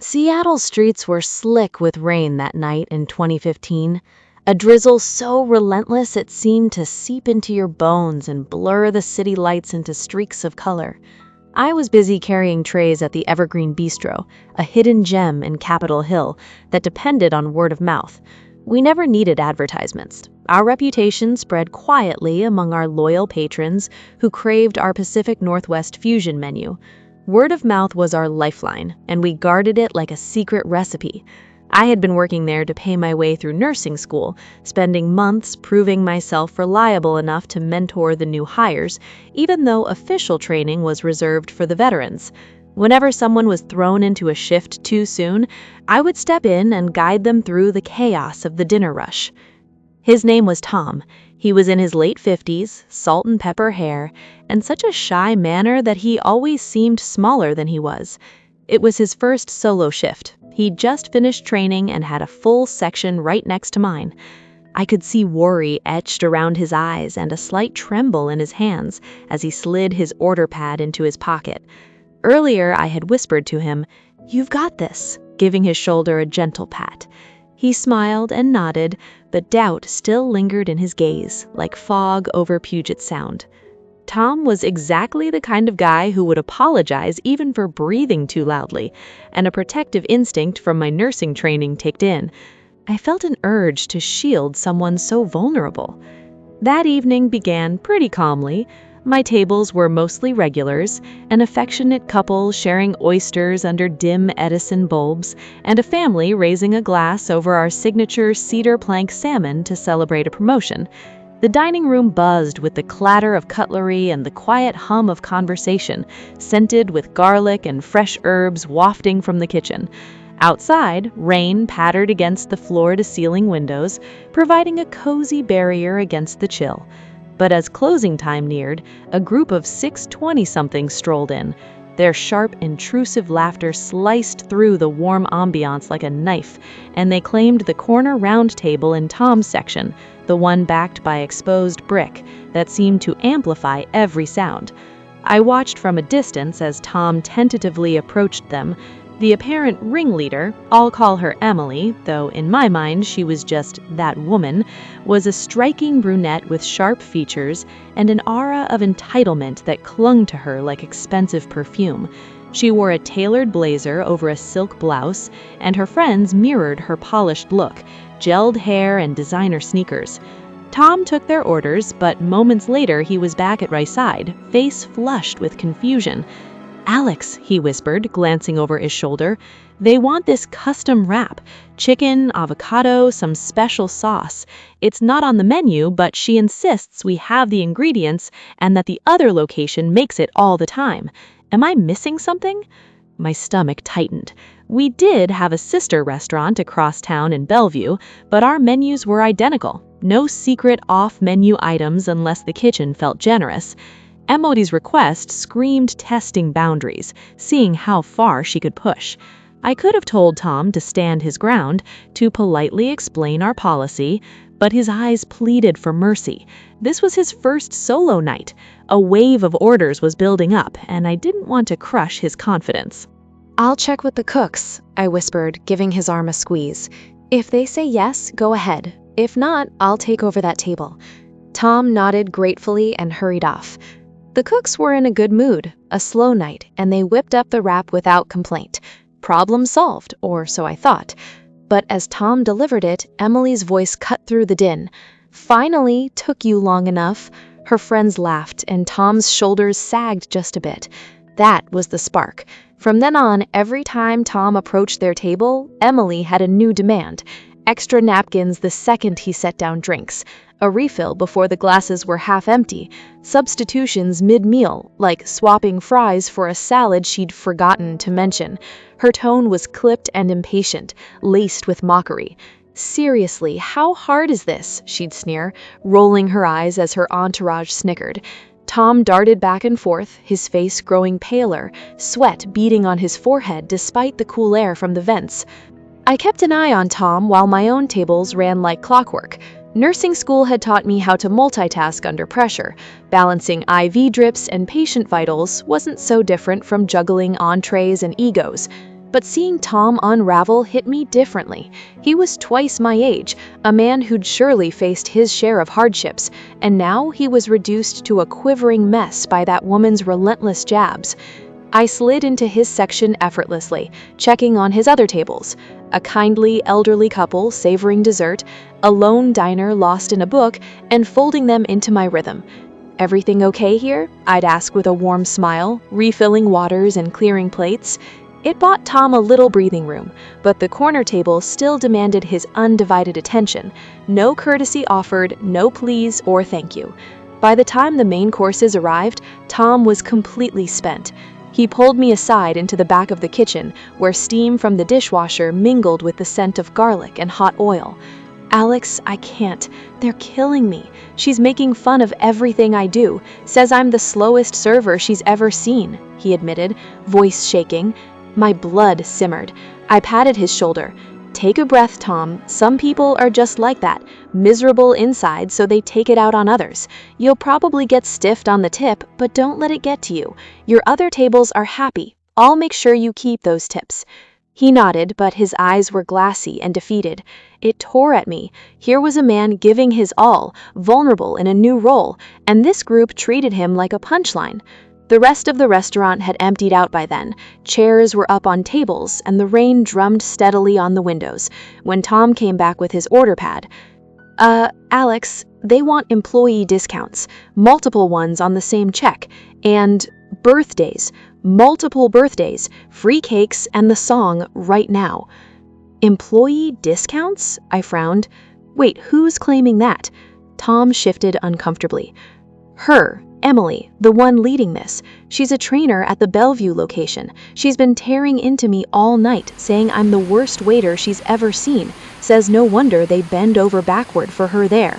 Seattle's streets were slick with rain that night in 2015, a drizzle so relentless it seemed to seep into your bones and blur the city lights into streaks of color. I was busy carrying trays at the Evergreen Bistro, a hidden gem in Capitol Hill that depended on word of mouth. We never needed advertisements. Our reputation spread quietly among our loyal patrons who craved our Pacific Northwest fusion menu. Word of mouth was our lifeline, and we guarded it like a secret recipe. I had been working there to pay my way through nursing school, spending months proving myself reliable enough to mentor the new hires, even though official training was reserved for the veterans. Whenever someone was thrown into a shift too soon, I would step in and guide them through the chaos of the dinner rush. His name was Tom. He was in his late 50s, salt and pepper hair, and such a shy manner that he always seemed smaller than he was. It was his first solo shift. He'd just finished training and had a full section right next to mine. I could see worry etched around his eyes and a slight tremble in his hands as he slid his order pad into his pocket. Earlier, I had whispered to him, "You've got this," giving his shoulder a gentle pat. He smiled and nodded, but doubt still lingered in his gaze, like fog over Puget Sound. Tom was exactly the kind of guy who would apologize even for breathing too loudly, and a protective instinct from my nursing training kicked in. I felt an urge to shield someone so vulnerable. That evening began pretty calmly. My tables were mostly regulars, an affectionate couple sharing oysters under dim Edison bulbs, and a family raising a glass over our signature cedar plank salmon to celebrate a promotion. The dining room buzzed with the clatter of cutlery and the quiet hum of conversation, scented with garlic and fresh herbs wafting from the kitchen. Outside, rain pattered against the floor-to-ceiling windows, providing a cozy barrier against the chill. But as closing time neared, a group of 6 20-somethings strolled in. Their sharp, intrusive laughter sliced through the warm ambiance like a knife, and they claimed the corner round table in Tom's section, the one backed by exposed brick that seemed to amplify every sound. I watched from a distance as Tom tentatively approached them. The apparent ringleader, I'll call her Emily, though in my mind she was just that woman, was a striking brunette with sharp features and an aura of entitlement that clung to her like expensive perfume. She wore a tailored blazer over a silk blouse, and her friends mirrored her polished look, gelled hair and designer sneakers. Tom took their orders, but moments later he was back at my side, face flushed with confusion. "Alex," he whispered, glancing over his shoulder, "they want this custom wrap. Chicken, avocado, some special sauce. It's not on the menu, but she insists we have the ingredients and that the other location makes it all the time. Am I missing something?" My stomach tightened. We did have a sister restaurant across town in Bellevue, but our menus were identical. No secret off-menu items unless the kitchen felt generous. Emily's request screamed testing boundaries, seeing how far she could push. I could have told Tom to stand his ground, to politely explain our policy, but his eyes pleaded for mercy. This was his first solo night. A wave of orders was building up, and I didn't want to crush his confidence. "I'll check with the cooks," I whispered, giving his arm a squeeze. "If they say yes, go ahead. If not, I'll take over that table." Tom nodded gratefully and hurried off. The cooks were in a good mood, a slow night, and they whipped up the wrap without complaint. Problem solved, or so I thought. But as Tom delivered it, Emily's voice cut through the din. "Finally, took you long enough." Her friends laughed, and Tom's shoulders sagged just a bit. That was the spark. From then on, every time Tom approached their table, Emily had a new demand. Extra napkins the second he set down drinks. A refill before the glasses were half empty. Substitutions mid-meal, like swapping fries for a salad she'd forgotten to mention. Her tone was clipped and impatient, laced with mockery. "Seriously, how hard is this?" she'd sneer, rolling her eyes as her entourage snickered. Tom darted back and forth, his face growing paler, sweat beading on his forehead despite the cool air from the vents. I kept an eye on Tom while my own tables ran like clockwork. Nursing school had taught me how to multitask under pressure. Balancing IV drips and patient vitals wasn't so different from juggling entrees and egos. But seeing Tom unravel hit me differently. He was twice my age, a man who'd surely faced his share of hardships, and now he was reduced to a quivering mess by that woman's relentless jabs. I slid into his section effortlessly, checking on his other tables. A kindly, elderly couple savoring dessert, a lone diner lost in a book, and folding them into my rhythm. "Everything okay here?" I'd ask with a warm smile, refilling waters and clearing plates. It bought Tom a little breathing room, but the corner table still demanded his undivided attention. No courtesy offered, no please or thank you. By the time the main courses arrived, Tom was completely spent. He pulled me aside into the back of the kitchen, where steam from the dishwasher mingled with the scent of garlic and hot oil. "Alex, I can't. They're killing me. She's making fun of everything I do, says I'm the slowest server she's ever seen," he admitted, voice shaking. My blood simmered. I patted his shoulder. "Take a breath, Tom. Some people are just like that, miserable inside, so they take it out on others. You'll probably get stiffed on the tip, but don't let it get to you. Your other tables are happy. I'll make sure you keep those tips." He nodded, but his eyes were glassy and defeated. It tore at me. Here was a man giving his all, vulnerable in a new role, and this group treated him like a punchline. The rest of the restaurant had emptied out by then. Chairs were up on tables, and the rain drummed steadily on the windows. When Tom came back with his order pad, Alex, they want employee discounts, multiple ones on the same check, and birthdays, multiple birthdays, free cakes, and the song right now." "Employee discounts?" I frowned. "Wait, who's claiming that?" Tom shifted uncomfortably. "Her. Emily, the one leading this. She's a trainer at the Bellevue location. She's been tearing into me all night, saying I'm the worst waiter she's ever seen. Says no wonder they bend over backward for her there."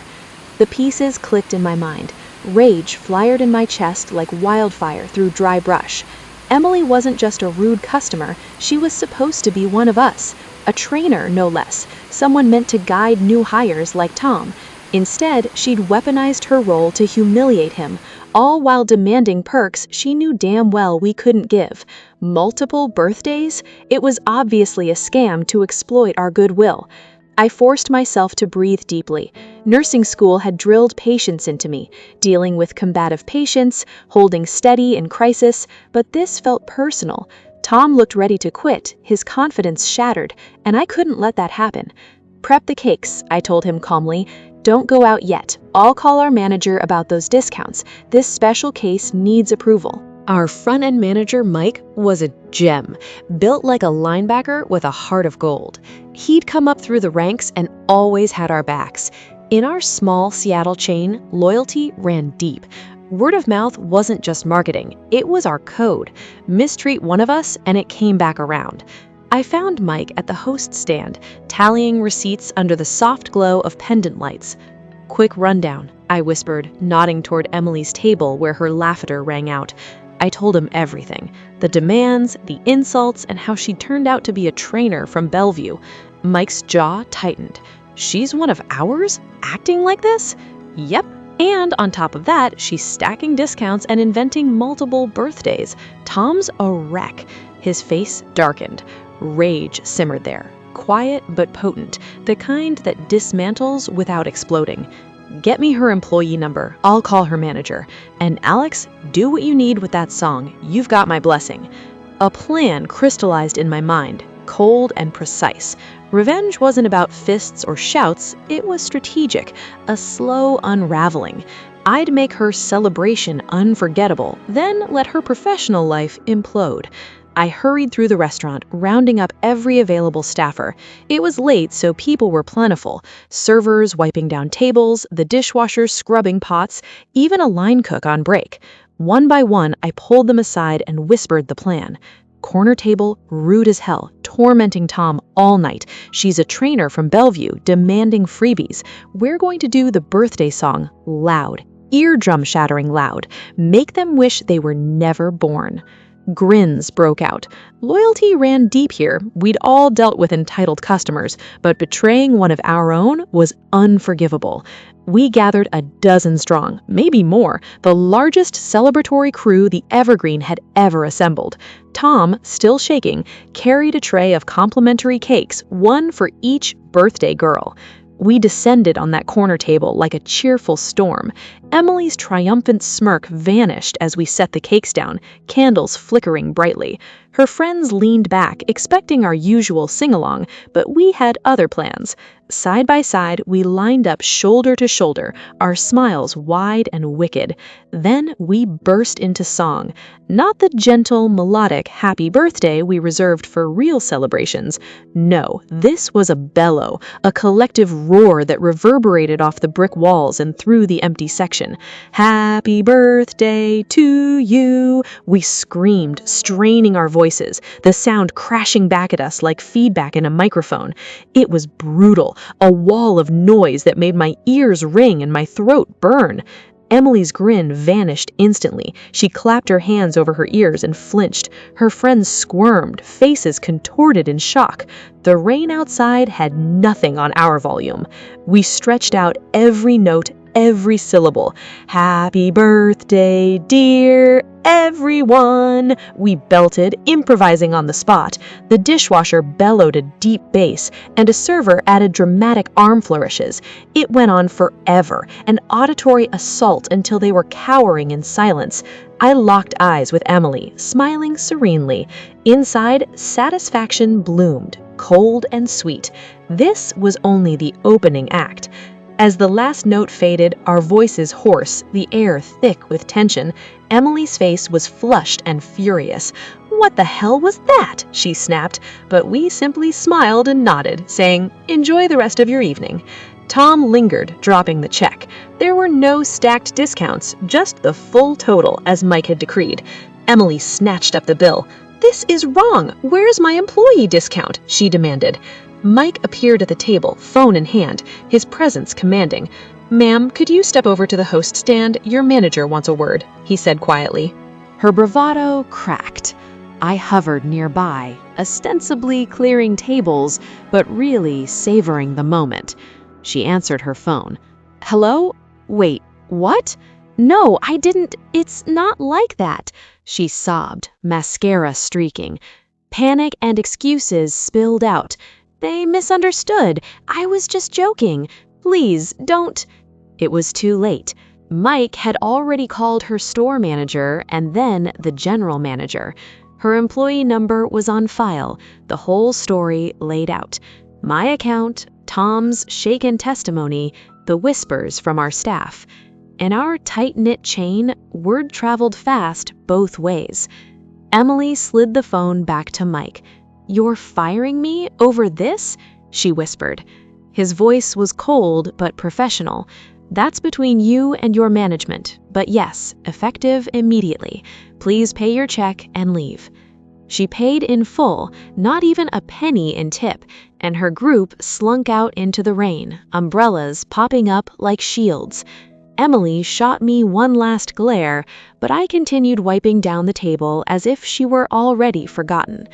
The pieces clicked in my mind. Rage flared in my chest like wildfire through dry brush. Emily wasn't just a rude customer, she was supposed to be one of us. A trainer, no less, someone meant to guide new hires like Tom. Instead, she'd weaponized her role to humiliate him, all while demanding perks she knew damn well we couldn't give. Multiple birthdays? It was obviously a scam to exploit our goodwill. I forced myself to breathe deeply. Nursing school had drilled patience into me, dealing with combative patients, holding steady in crisis, but this felt personal. Tom looked ready to quit, his confidence shattered, and I couldn't let that happen. "Prep the cakes," I told him calmly. "Don't go out yet. I'll call our manager about those discounts. This special case needs approval." Our front-end manager, Mike, was a gem, built like a linebacker with a heart of gold. He'd come up through the ranks and always had our backs. In our small Seattle chain, loyalty ran deep. Word of mouth wasn't just marketing, it was our code. Mistreat one of us and it came back around. I found Mike at the host stand, tallying receipts under the soft glow of pendant lights. "Quick rundown," I whispered, nodding toward Emily's table where her laughter rang out. I told him everything, the demands, the insults, and how she turned out to be a trainer from Bellevue. Mike's jaw tightened. "She's one of ours? Acting like this?" "Yep. And on top of that, she's stacking discounts and inventing multiple birthdays. Tom's a wreck." His face darkened. Rage simmered there, quiet but potent, the kind that dismantles without exploding. "Get me her employee number. I'll call her manager. And Alex, do what you need with that song. You've got my blessing." A plan crystallized in my mind, cold and precise. Revenge wasn't about fists or shouts, it was strategic, a slow unraveling. I'd make her celebration unforgettable, then let her professional life implode. I hurried through the restaurant, rounding up every available staffer. It was late, so people were plentiful. Servers wiping down tables, the dishwasher scrubbing pots, even a line cook on break. One by one, I pulled them aside and whispered the plan. "Corner table, rude as hell, tormenting Tom all night. She's a trainer from Bellevue, demanding freebies. We're going to do the birthday song loud, eardrum-shattering loud. Make them wish they were never born." Grins broke out. Loyalty ran deep here. We'd all dealt with entitled customers, but betraying one of our own was unforgivable. We gathered a dozen strong, maybe more, the largest celebratory crew the Evergreen had ever assembled. Tom, still shaking, carried a tray of complimentary cakes, one for each birthday girl. We descended on that corner table like a cheerful storm. Emily's triumphant smirk vanished as we set the cakes down, candles flickering brightly. Her friends leaned back, expecting our usual sing-along, but we had other plans. Side by side, we lined up shoulder to shoulder, our smiles wide and wicked. Then we burst into song. Not the gentle, melodic happy birthday we reserved for real celebrations. No, this was a bellow, a collective roar that reverberated off the brick walls and through the empty section. Happy birthday to you, we screamed, straining our voices, the sound crashing back at us like feedback in a microphone. It was brutal, a wall of noise that made my ears ring and my throat burn. Emily's grin vanished instantly. She clapped her hands over her ears and flinched. Her friends squirmed, faces contorted in shock. The rain outside had nothing on our volume. We stretched out every note, every syllable. Happy birthday, dear everyone, we belted, improvising on the spot. The dishwasher bellowed a deep bass, and a server added dramatic arm flourishes. It went on forever, an auditory assault until they were cowering in silence. I locked eyes with Emily, smiling serenely. Inside, satisfaction bloomed, cold and sweet. This was only the opening act. As the last note faded, our voices hoarse, the air thick with tension, Emily's face was flushed and furious. "What the hell was that?" she snapped, but we simply smiled and nodded, saying, "Enjoy the rest of your evening." Tom lingered, dropping the check. There were no stacked discounts, just the full total, as Mike had decreed. Emily snatched up the bill. "This is wrong. Where's my employee discount?" she demanded. Mike appeared at the table, phone in hand, his presence commanding. "Ma'am, could you step over to the host stand? Your manager wants a word," he said quietly. Her bravado cracked. I hovered nearby, ostensibly clearing tables, but really savoring the moment. She answered her phone. "Hello? Wait, what? No, I didn't. It's not like that," she sobbed, mascara streaking. Panic and excuses spilled out. "They misunderstood. I was just joking. Please, don't." It was too late. Mike had already called her store manager and then the general manager. Her employee number was on file, the whole story laid out. My account, Tom's shaken testimony, the whispers from our staff. In our tight-knit chain, word traveled fast both ways. Emily slid the phone back to Mike. "You're firing me over this?" she whispered. His voice was cold but professional. "That's between you and your management, but yes, effective immediately. Please pay your check and leave." She paid in full, not even a penny in tip, and her group slunk out into the rain, umbrellas popping up like shields. Emily shot me one last glare, but I continued wiping down the table as if she were already forgotten.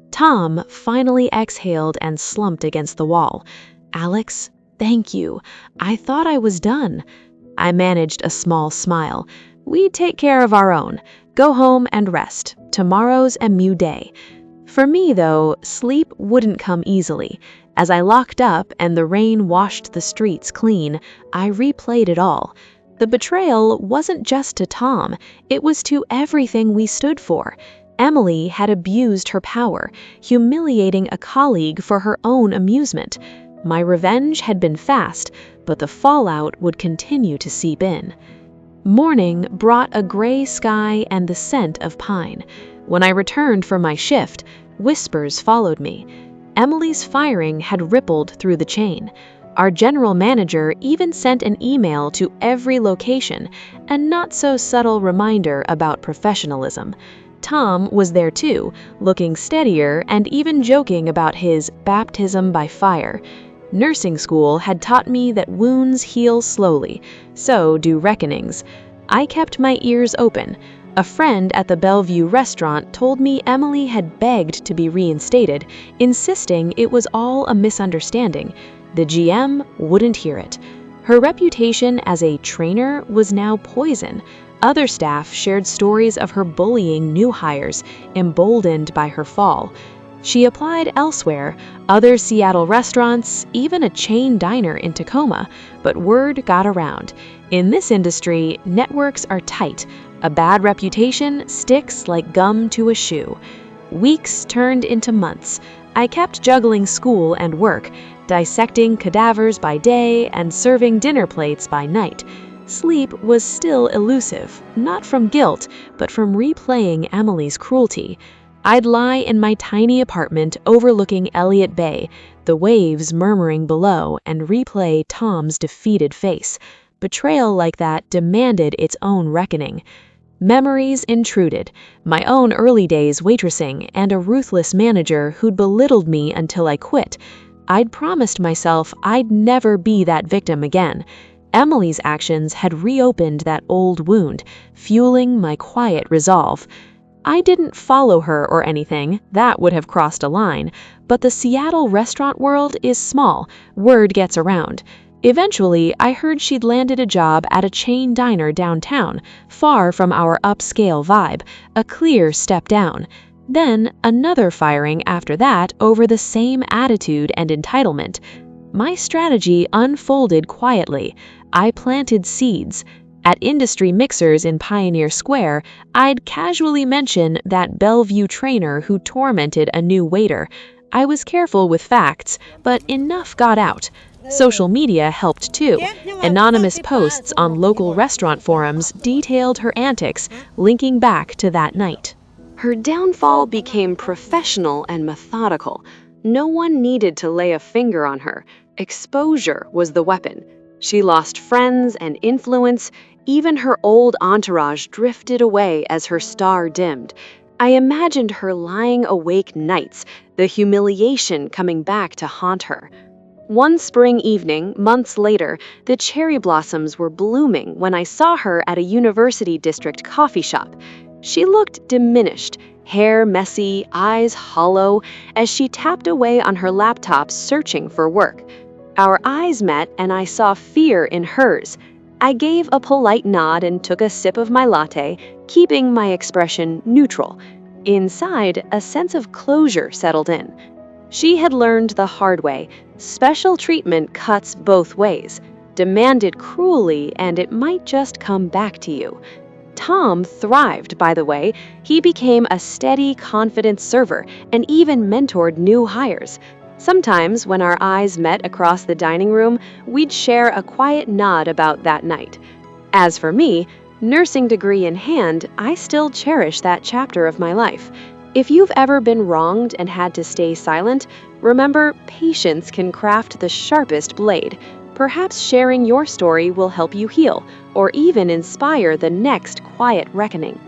Tom finally exhaled and slumped against the wall. "Alex, thank you. I thought I was done." I managed a small smile. "We take care of our own. Go home and rest. Tomorrow's a new day." For me, though, sleep wouldn't come easily. As I locked up and the rain washed the streets clean, I replayed it all. The betrayal wasn't just to Tom, it was to everything we stood for. Emily had abused her power, humiliating a colleague for her own amusement. My revenge had been fast, but the fallout would continue to seep in. Morning brought a gray sky and the scent of pine. When I returned from my shift, whispers followed me. Emily's firing had rippled through the chain. Our general manager even sent an email to every location, a not-so-subtle reminder about professionalism. Tom was there too, looking steadier and even joking about his baptism by fire. Nursing school had taught me that wounds heal slowly, so do reckonings. I kept my ears open. A friend at the Bellevue restaurant told me Emily had begged to be reinstated, insisting it was all a misunderstanding. The GM wouldn't hear it. Her reputation as a trainer was now poison. Other staff shared stories of her bullying new hires, emboldened by her fall. She applied elsewhere, other Seattle restaurants, even a chain diner in Tacoma, but word got around. In this industry, networks are tight. A bad reputation sticks like gum to a shoe. Weeks turned into months. I kept juggling school and work, dissecting cadavers by day and serving dinner plates by night. Sleep was still elusive, not from guilt, but from replaying Emily's cruelty. I'd lie in my tiny apartment overlooking Elliott Bay, the waves murmuring below, and replay Tom's defeated face. Betrayal like that demanded its own reckoning. Memories intruded, my own early days waitressing and a ruthless manager who'd belittled me until I quit. I'd promised myself I'd never be that victim again. Emily's actions had reopened that old wound, fueling my quiet resolve. I didn't follow her or anything, that would have crossed a line, but the Seattle restaurant world is small, word gets around. Eventually, I heard she'd landed a job at a chain diner downtown, far from our upscale vibe, a clear step down. Then, another firing after that over the same attitude and entitlement. My strategy unfolded quietly. I planted seeds. At industry mixers in Pioneer Square, I'd casually mention that Bellevue trainer who tormented a new waiter. I was careful with facts, but enough got out. Social media helped too. Anonymous posts on local restaurant forums detailed her antics, linking back to that night. Her downfall became professional and methodical. No one needed to lay a finger on her. Exposure was the weapon. She lost friends and influence. Even her old entourage drifted away as her star dimmed. I imagined her lying awake nights, the humiliation coming back to haunt her. One spring evening, months later, the cherry blossoms were blooming when I saw her at a University District coffee shop. She looked diminished, hair messy, eyes hollow, as she tapped away on her laptop searching for work. Our eyes met and I saw fear in hers. I gave a polite nod and took a sip of my latte, keeping my expression neutral. Inside, a sense of closure settled in. She had learned the hard way. Special treatment cuts both ways. Demanded cruelly, and it might just come back to you. Tom thrived, by the way. He became a steady, confident server and even mentored new hires. Sometimes, when our eyes met across the dining room, we'd share a quiet nod about that night. As for me, nursing degree in hand, I still cherish that chapter of my life. If you've ever been wronged and had to stay silent, remember, patience can craft the sharpest blade. Perhaps sharing your story will help you heal, or even inspire the next quiet reckoning.